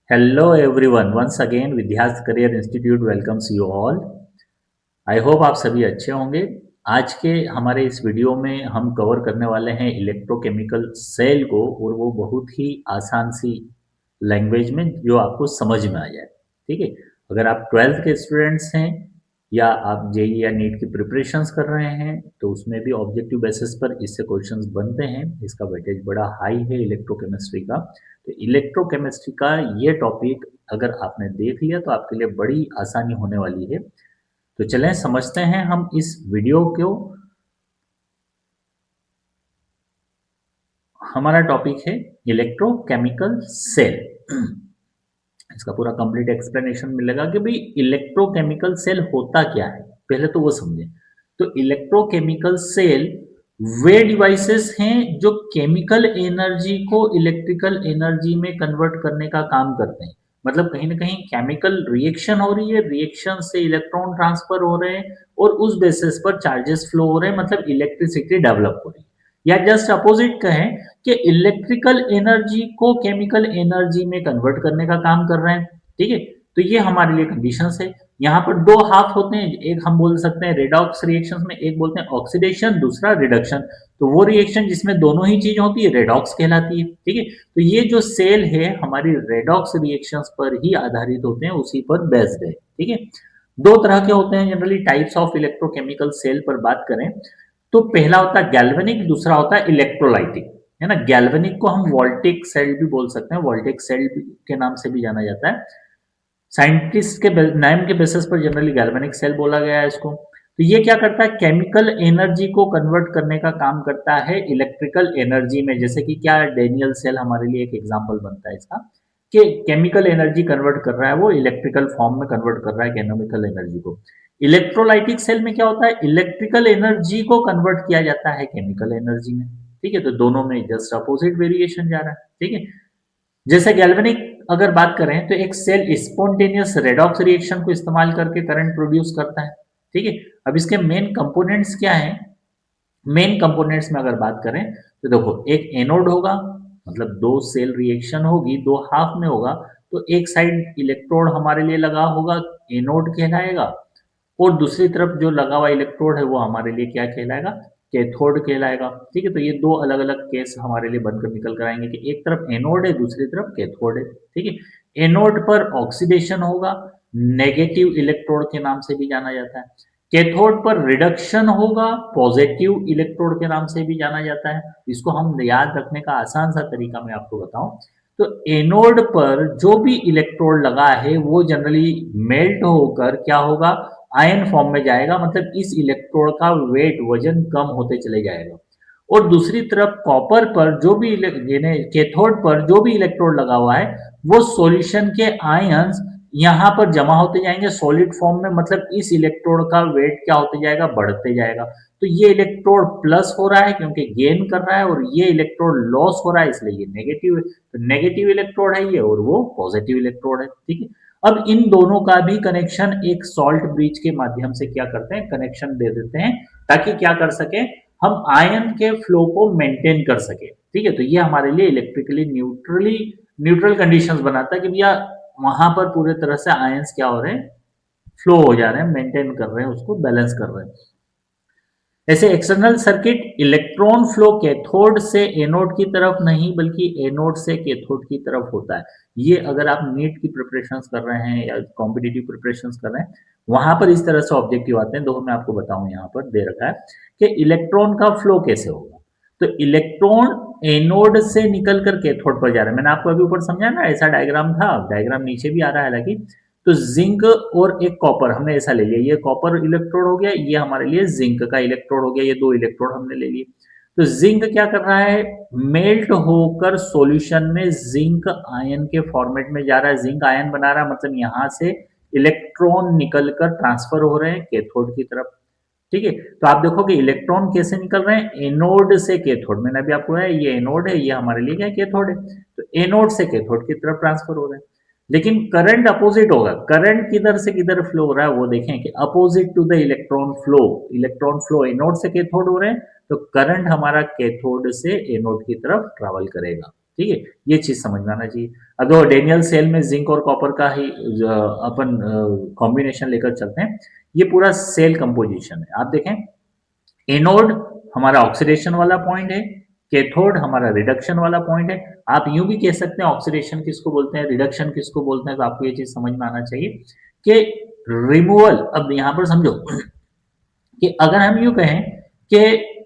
Hello everyone, once again विद्यास career institute welcomes you all. I hope आप सभी अच्छे होंगे। आज के हमारे इस वीडियो में हम कवर करने वाले हैं इलेक्ट्रोकेमिकल सेल को, और वो बहुत ही आसान सी लैंग्वेज में जो आपको समझ में आ जाए। ठीक है, अगर आप ट्वेल्थ के स्टूडेंट्स हैं या आप जेई या नीट की प्रिपरेशंस कर रहे हैं तो उसमें भी ऑब्जेक्टिव बेसिस पर इससे क्वेश्चंस बनते हैं। इसका वेटेज बड़ा हाई है इलेक्ट्रोकेमिस्ट्री का। तो इलेक्ट्रोकेमिस्ट्री का ये टॉपिक अगर आपने देख लिया तो आपके लिए बड़ी आसानी होने वाली है। तो चलें समझते हैं हम इस वीडियो को। हमारा टॉपिक है इलेक्ट्रोकेमिकल सेल। इसका पूरा कंप्लीट एक्सप्लेनेशन मिलेगा कि भाई इलेक्ट्रोकेमिकल सेल होता क्या है, पहले तो वो समझें। तो इलेक्ट्रोकेमिकल सेल वे डिवाइसेस हैं जो केमिकल एनर्जी को इलेक्ट्रिकल एनर्जी में कन्वर्ट करने का काम करते हैं। मतलब कहीं ना कहीं केमिकल रिएक्शन हो रही है, रिएक्शन से इलेक्ट्रॉन ट्रांसफर हो रहे हैं और उस बेसिस पर चार्जेस फ्लो हो रहे हैं, मतलब इलेक्ट्रिसिटी डेवलप हो रही है। या जस्ट अपोजिट कहें कि इलेक्ट्रिकल एनर्जी को केमिकल एनर्जी में कन्वर्ट करने का काम कर रहे हैं। ठीक है, तो ये हमारे लिए कंडीशंस है। यहाँ पर दो हाफ होते हैं, एक हम बोल सकते हैं रेडॉक्स रिएक्शंस में, एक बोलते हैं ऑक्सीडेशन, दूसरा रिडक्शन। तो वो रिएक्शन जिसमें दोनों ही चीज होती है रेडॉक्स कहलाती है। ठीक है, तो ये जो सेल है हमारी रेडॉक्स रिएक्शंस पर ही आधारित होते हैं, उसी पर बेस्ड है। ठीक है, दो तरह के होते हैं generally types of electrochemical cell पर बात करें तो पहला होता है गैल्वेनिक, दूसरा होता है इलेक्ट्रोलाइटिक। है ना, गैल्वेनिक को हम वोल्टिक सेल भी बोल सकते हैं, वोल्टिक सेल के नाम से भी जाना जाता है। साइंटिस्ट के नाम के बेसिस पर जनरली गैल्वेनिक सेल बोला गया है इसको। तो ये क्या करता है, केमिकल एनर्जी को कन्वर्ट करने का काम करता है इलेक्ट्रिकल एनर्जी में। जैसे कि क्या डेनियल सेल हमारे लिए एक एग्जांपल बनता है इसका, कि केमिकल एनर्जी कन्वर्ट कर रहा है, वो इलेक्ट्रिकल फॉर्म में कन्वर्ट कर रहा है केमिकल एनर्जी को। इलेक्ट्रोलाइटिक सेल में क्या होता है, इलेक्ट्रिकल एनर्जी को कन्वर्ट किया जाता है केमिकल एनर्जी में। ठीक है, तो दोनों में जस्ट अपोजिट वेरिएशन जा रहा है। ठीक है, जैसे गैल्वेनिक अगर बात करें तो एक सेल स्पॉन्टेनियस रेडॉक्स रिएक्शन को इस्तेमाल करके करंट प्रोड्यूस करता है। ठीक है, अब इसके मेन कंपोनेंट्स क्या हैं। मेन कंपोनेंट्स में अगर बात करें तो देखो, एक एनोड होगा, मतलब दो सेल रिएक्शन होगी, दो हाफ में होगा। तो एक साइड इलेक्ट्रोड हमारे लिए लगा होगा, एनोड कहलाएगा, और दूसरी तरफ जो लगा हुआ इलेक्ट्रोड है वो हमारे लिए क्या कहलाएगा, कैथोड कहलाएगा। ठीक है, तो ये दो अलग अलग केस हमारे लिए बनकर निकल कर आएंगे कि एक तरफ एनोड है, दूसरी तरफ कैथोड है। ठीक है, एनोड पर ऑक्सीडेशन होगा, नेगेटिव इलेक्ट्रोड के नाम से भी जाना जाता है। कैथोड पर रिडक्शन होगा, पॉजिटिव इलेक्ट्रोड के नाम से भी जाना जाता है। इसको हम याद रखने का आसान सा तरीका मैं आपको बताऊं तो एनोड पर जो भी इलेक्ट्रोड लगा है वो जनरली मेल्ट होकर क्या होगा, आयन फॉर्म में जाएगा, मतलब इस इलेक्ट्रोड का वेट वजन कम होते चले जाएगा। और दूसरी तरफ कॉपर पर जो भी कैथोड पर जो भी इलेक्ट्रोड लगा हुआ है वो सॉल्यूशन के आयंस यहाँ पर जमा होते जाएंगे सॉलिड फॉर्म में, मतलब इस इलेक्ट्रोड का वेट क्या होते जाएगा, बढ़ते जाएगा। तो ये इलेक्ट्रोड प्लस हो रहा है क्योंकि गेन कर रहा है, और ये इलेक्ट्रोड लॉस हो रहा है इसलिए ये नेगेटिव है। तो नेगेटिव इलेक्ट्रोड है ये, और वो पॉजिटिव इलेक्ट्रोड है। ठीक है, अब इन दोनों का भी कनेक्शन एक सॉल्ट ब्रिज के माध्यम से क्या करते हैं, कनेक्शन दे देते हैं, ताकि क्या कर सके, हम आयन के फ्लो को मेंटेन कर सके। ठीक है, तो ये हमारे लिए इलेक्ट्रिकली न्यूट्रल कंडीशंस बनाता है कि भैया वहां पर पूरे तरह से आयंस क्या हो रहे हैं, फ्लो हो जा रहे हैं, मेंटेन कर रहे हैं, उसको बैलेंस कर रहे हैं। ऐसे external circuit, electron flow cathode से एनोड की तरफ नहीं बल्कि एनोड से कैथोड की तरफ होता है। ये अगर आप नीट की प्रिपरेशंस कर रहे हैं या कॉम्पिटिटिव प्रिपरेशंस कर रहे हैं, वहां पर इस तरह से ऑब्जेक्टिव आते हैं। देखो मैं आपको बताऊं, यहाँ पर दे रखा है कि इलेक्ट्रॉन का फ्लो कैसे होगा। तो इलेक्ट्रॉन एनोड से निकलकर कैथोड पर जा रहा है। मैंने आपको अभी ऊपर समझाया ना, ऐसा डायग्राम था, डायग्राम नीचे भी आ रहा है हालांकि। तो जिंक और एक कॉपर हमने ऐसा ले लिया, ये कॉपर इलेक्ट्रोड हो गया, ये हमारे लिए जिंक का इलेक्ट्रोड हो गया, ये दो इलेक्ट्रोड हमने ले लिए। तो जिंक क्या कर रहा है, मेल्ट होकर सॉल्यूशन में जिंक आयन के फॉर्मेट में जा रहा है, जिंक आयन बना रहा है, मतलब यहां से इलेक्ट्रॉन निकलकर ट्रांसफर हो रहे हैं कैथोड की तरफ। ठीक है, तो आप देखो कि इलेक्ट्रॉन कैसे निकल रहे हैं, एनोड से कैथोड। मैंने अभी आपको है ये एनोड है, ये हमारे लिए क्या कैथोड है। तो एनोड से कैथोड की तरफ ट्रांसफर हो रहे हैं। लेकिन करंट अपोजिट होगा, करंट किधर से किधर फ्लो हो रहा है वो देखें कि opposite to the electron flow anode से कैथोड हो रहे हैं। तो करंट हमारा कैथोड से एनोड की तरफ ट्रेवल करेगा। ठीक है, ये चीज समझ में आना चाहिए। अब देखो डेनियल सेल में जिंक और कॉपर का ही अपन कॉम्बिनेशन लेकर चलते हैं। ये पूरा सेल कंपोजिशन है। आप देखें, एनोड हमारा ऑक्सीडेशन वाला पॉइंट है, कैथोड हमारा रिडक्शन वाला पॉइंट है। आप यूं भी कह सकते हैं ऑक्सीडेशन किसको बोलते हैं, रिडक्शन किसको बोलते हैं, तो आपको ये चीज समझ में आना चाहिए कि रिमूवल, अब यहां पर समझो कि अगर हम यूं कहें कि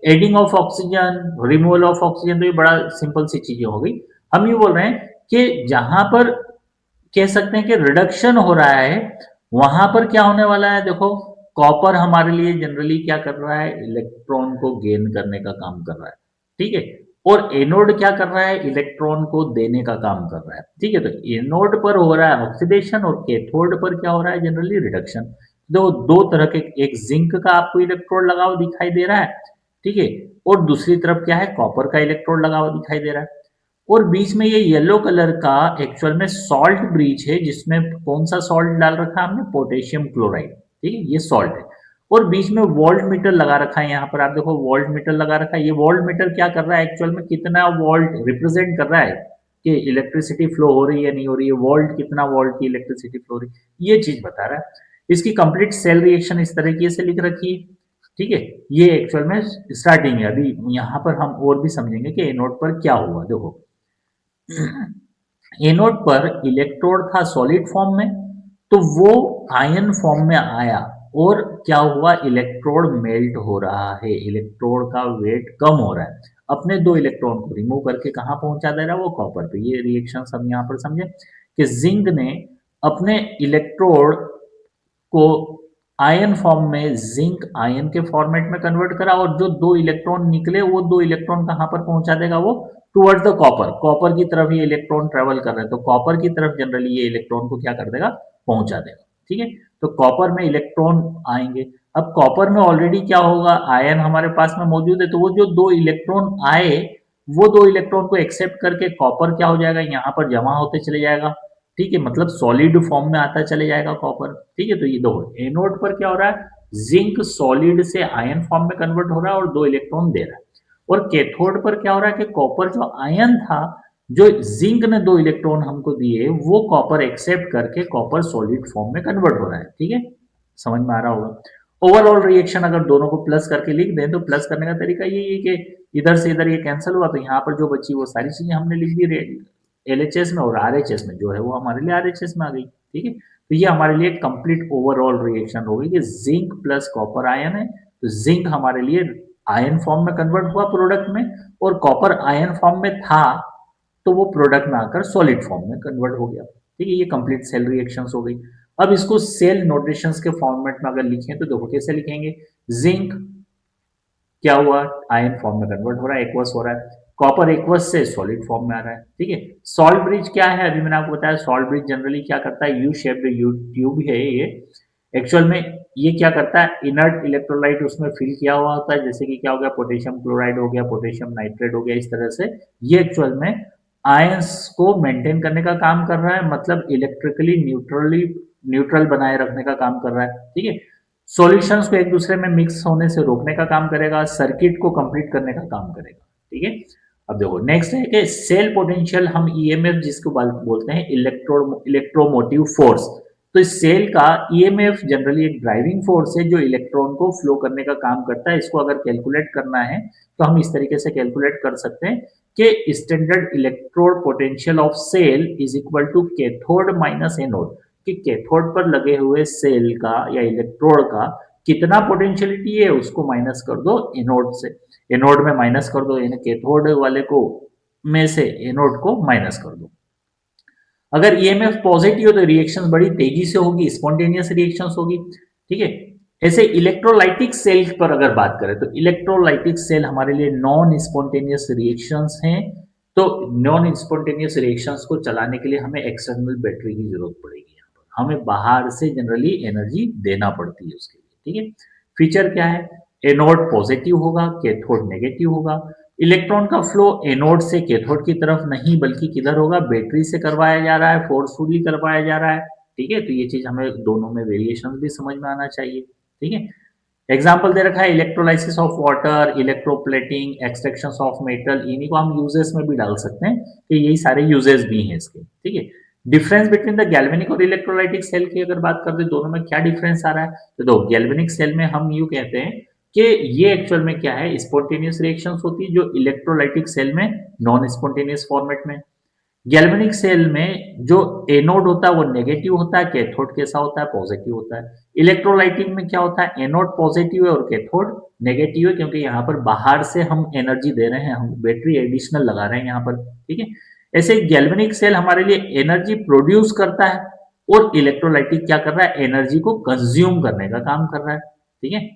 adding of oxygen, removal of oxygen, तो ये बड़ा सिंपल सी चीजें हो गई। हम यूं बोल रहे हैं कि जहां पर कह सकते हैं कि रिडक्शन हो रहा है, वहां पर क्या होने वाला है, देखो कॉपर हमारे लिए जनरली क्या कर रहा है, इलेक्ट्रॉन को गेन करने का काम कर रहा है, ठीक है। और एनोड क्या कर रहा है, इलेक्ट्रॉन को देने का काम कर रहा है, ठीक है। तो एनोड पर हो रहा है ऑक्सीडेशन और कैथोड पर क्या हो रहा है, जनरली रिडक्शन। दो तरह के, एक जिंक का आपको इलेक्ट्रोड लगा हुआ दिखाई दे रहा है, ठीक है, और दूसरी तरफ क्या है, कॉपर का इलेक्ट्रोड लगा हुआ दिखाई दे रहा है। और बीच में ये येलो कलर का एक्चुअल में सॉल्ट ब्रिज है, जिसमें कौन सा सॉल्ट डाल रखा है हमने, पोटेशियम क्लोराइड, ठीक है, ये सॉल्ट है। और बीच में वोल्ट मीटर लगा रखा है, यहाँ पर आप देखो वोल्ट मीटर लगा रखा है। ये वोल्ट मीटर क्या कर रहा है, एक्चुअल में कितना वोल्ट रिप्रेजेंट कर रहा है कि इलेक्ट्रिसिटी फ्लो हो रही है नहीं हो रही है, वोल्ट कितना वोल्ट की इलेक्ट्रिसिटी फ्लो हो रही है, ये चीज बता रहा है। इसकी कंप्लीट सेल रिएक्शन इस तरीके से लिख रखी है, ठीक है। ये एक्चुअल में स्टार्टिंग है। अभी यहाँ पर हम और भी समझेंगे कि एनोड पर क्या हुआ। देखो एनोड पर इलेक्ट्रोड था सॉलिड फॉर्म में, तो वो आयन फॉर्म में आया और क्या हुआ, इलेक्ट्रोड मेल्ट हो रहा है, इलेक्ट्रोड का वेट कम हो रहा है, अपने दो इलेक्ट्रॉन को रिमूव करके कहाँ पहुंचा दे रहा है, वो कॉपर पे। ये रिएक्शन हम यहाँ पर समझे कि जिंक ने अपने इलेक्ट्रोड को आयन फॉर्म में जिंक आयन के फॉर्मेट में कन्वर्ट करा, और जो दो इलेक्ट्रॉन निकले वो दो इलेक्ट्रॉन कहां पर पहुंचा देगा, वो टुवर्ड्स द कॉपर, कॉपर की तरफ ये इलेक्ट्रॉन ट्रेवल कर रहे हैं, तो कॉपर की तरफ जनरली ये इलेक्ट्रॉन को क्या कर देगा, पहुंचा देगा, ठीक है। तो कॉपर में इलेक्ट्रॉन आएंगे। अब कॉपर में ऑलरेडी क्या होगा, आयन हमारे पास में मौजूद है, तो वो जो दो इलेक्ट्रॉन आए, वो दो इलेक्ट्रॉन को एक्सेप्ट करके कॉपर क्या हो जाएगा, यहाँ पर जमा होते चले जाएगा, ठीक है, मतलब सॉलिड फॉर्म में आता चले जाएगा कॉपर, ठीक है। तो ये दो एनोड पर क्या हो रहा है, जिंक सॉलिड से आयन फॉर्म में कन्वर्ट हो रहा है और दो इलेक्ट्रॉन दे रहा है। और कैथोड पर क्या हो रहा है कि कॉपर जो आयन था, जो जिंक ने दो इलेक्ट्रॉन हमको दिए, वो कॉपर एक्सेप्ट करके कॉपर सॉलिड फॉर्म में कन्वर्ट हो रहा है, ठीक है, समझ में आ रहा होगा। ओवरऑल रिएक्शन अगर दोनों को प्लस करके लिख दें, तो प्लस करने का तरीका यही है कि इधर से इधर ये कैंसिल हुआ, तो यहाँ पर जो बची वो सारी चीजें हमने लिख दी एलएचएस में, और आरएचएस में जो है वो हमारे लिए आरएचएस में आ गई, ठीक है। तो ये हमारे लिए कंप्लीट ओवरऑल रिएक्शन हो गई कि जिंक प्लस कॉपर आयन है, तो जिंक हमारे लिए आयन फॉर्म में कन्वर्ट हुआ प्रोडक्ट में, और कॉपर आयन फॉर्म में था, तो वो प्रोडक्ट में आकर सॉलिड फॉर्म में कन्वर्ट हो गया, ठीक है। ये कंप्लीट सेल रिएक्शंस हो गई। अब इसको सेल नोटेशंस के फॉर्मेट में अगर लिखें तो देखो कैसे लिखेंगे, जिंक क्या हुआ, आयन फॉर्म में कन्वर्ट हो रहा है, एक्वस हो रहा है, कॉपर एक्वस से सॉलिड फॉर्म में आ रहा है, ठीक है। सॉल्ट ब्रिज क्या है, अभी मैंने आपको बताया, सॉल्ट ब्रिज जनरली क्या करता है, यू शेप्ड यू ट्यूब है ये, एक्चुअल में ये क्या करता है, इनर्ट इलेक्ट्रोलाइट उसमें फिल किया हुआ होता है, जैसे कि क्या हो गया, पोटेशियम क्लोराइड हो गया, पोटेशियम नाइट्रेट हो गया, इस तरह से ये एक्चुअल में आयंस को मेंटेन करने का काम कर रहा है, मतलब इलेक्ट्रिकली न्यूट्रल बनाए रखने का काम कर रहा है, ठीक है। सॉल्यूशंस को एक दूसरे में मिक्स होने से रोकने का काम करेगा, सर्किट को कंप्लीट करने का काम करेगा, ठीक है। अब देखो नेक्स्ट है कि सेल पोटेंशियल, हम ईएमएफ जिसको बोलते हैं इलेक्ट्रोमोटिव फोर्स। तो इस सेल का ईएमएफ जनरली एक ड्राइविंग फोर्स है जो इलेक्ट्रॉन को फ्लो करने का काम करता है। इसको अगर कैलकुलेट करना है तो हम इस तरीके से कैलकुलेट कर सकते हैं कि standard electrode potential of cell is equal to cathode minus anode, कि कैथोड पर लगे हुए सेल का या इलेक्ट्रोड का कितना पोटेंशियलिटी है उसको माइनस कर दो एनोड से, एनोड में माइनस कर दो, यानी कैथोड वाले को में से एनोड को माइनस कर दो। अगर ईएमएफ पॉजिटिव हो तो रिएक्शन बड़ी तेजी से होगी, स्पॉन्टेनियस रिएक्शंस होगी, ठीक है। ऐसे इलेक्ट्रोलाइटिक सेल पर अगर बात करें तो इलेक्ट्रोलाइटिक सेल हमारे लिए नॉन स्पॉन्टेनियस रिएक्शंस हैं। तो नॉन स्पॉन्टेनियस रिएक्शंस को चलाने के लिए हमें एक्सटर्नल बैटरी की जरूरत पड़ेगी, हमें बाहर से जनरली एनर्जी देना पड़ती है उसके लिए, ठीक है। फीचर क्या है, एनोड पॉजिटिव होगा, कैथोड नेगेटिव होगा। इलेक्ट्रॉन का फ्लो एनोड से कैथोड की तरफ नहीं बल्कि किधर होगा, बैटरी से करवाया जा रहा है, फोर्सफुली करवाया जा रहा है, ठीक है। तो ये चीज हमें दोनों में वेरिएशन भी समझ में आना चाहिए, ठीक है। एग्जाम्पल दे रखा है electrolysis of water, electroplating, extraction of metal, इन्हीं को हम यूजेस में भी डाल सकते हैं कि यही सारे यूजेस भी हैं इसके, ठीक है। डिफरेंस बिटवीन द गैल्वेनिक और इलेक्ट्रोलाइटिक सेल की अगर बात करते हैं दोनों में क्या डिफरेंस आ रहा है, तो दो गैल्वेनिक सेल में हम यूं कहते हैं कि ये एक्चुअल में क्या है, स्पॉन्टेनियस रिएक्शंस होती है, जो इलेक्ट्रोलाइटिक सेल में नॉन स्पॉन्टेनियस फॉर्मेट में। गैल्वेनिक सेल में जो एनोड होता है वो नेगेटिव होता है, कैथोड कैसा होता है, पॉजिटिव होता है। इलेक्ट्रोलाइटिक में क्या होता है, एनोड पॉजिटिव है और कैथोड नेगेटिव है, क्योंकि यहाँ पर बाहर से हम एनर्जी दे रहे हैं, हम बैटरी एडिशनल लगा रहे हैं यहाँ पर, ठीक है। ऐसे गैल्वेनिक सेल हमारे लिए एनर्जी प्रोड्यूस करता है और इलेक्ट्रोलाइटिक क्या कर रहा है, एनर्जी को कंज्यूम करने का काम कर रहा है, ठीक है।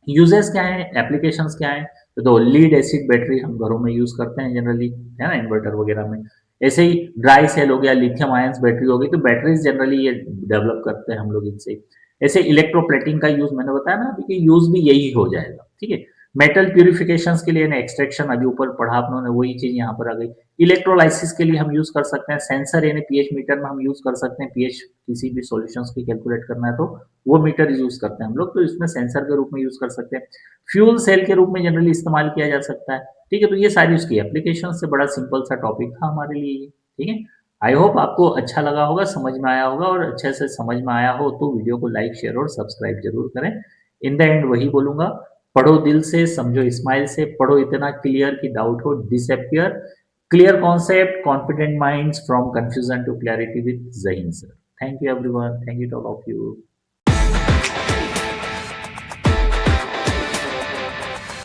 यूजेस क्या है, एप्लीकेशंस क्या है, तो दो लीड एसिड बैटरी हम घरों में यूज करते हैं जनरली, है ना, इन्वर्टर वगैरह में। ऐसे ही ड्राई सेल हो गया, लिथियम आयंस बैटरी हो गई, तो बैटरीज जनरली ये डेवलप करते हैं हम लोग इनसे। ऐसे इलेक्ट्रोप्लेटिंग का यूज मैंने बताया ना अभी कि यूज भी यही हो जाएगा, ठीक है। मेटल प्यूरिफिकेशन के लिए एक्सट्रैक्शन अभी ऊपर पढ़ा आपने, वही चीज यहाँ पर आ गई। इलेक्ट्रोलाइसिस के लिए हम यूज कर सकते हैं सेंसर, यानी पीएच मीटर में हम यूज कर सकते हैं, पीएच किसी भी सॉल्यूशंस की कैलकुलेट करना है तो वो मीटर यूज करते हैं हम लोग, तो इसमें सेंसर के रूप में यूज कर सकते हैं। फ्यूल सेल के रूप में जनरली इस्तेमाल किया जा सकता है, ठीक है। तो ये सारी उसकी एप्लीकेशन से, बड़ा सिंपल सा टॉपिक था हमारे लिए, ठीक है। आई होप आपको अच्छा लगा होगा, समझ में आया होगा, और अच्छे से समझ में आया हो तो वीडियो को लाइक शेयर और सब्सक्राइब जरूर करें। इन द एंड वही बोलूंगा, पढ़ो दिल से, समझो स्माइल से, पढ़ो इतना क्लियर कि डाउट हो disappear. Clear concept, confident minds from confusion to clarity with Zaheen sir. Thank you everyone, thank you to all of you.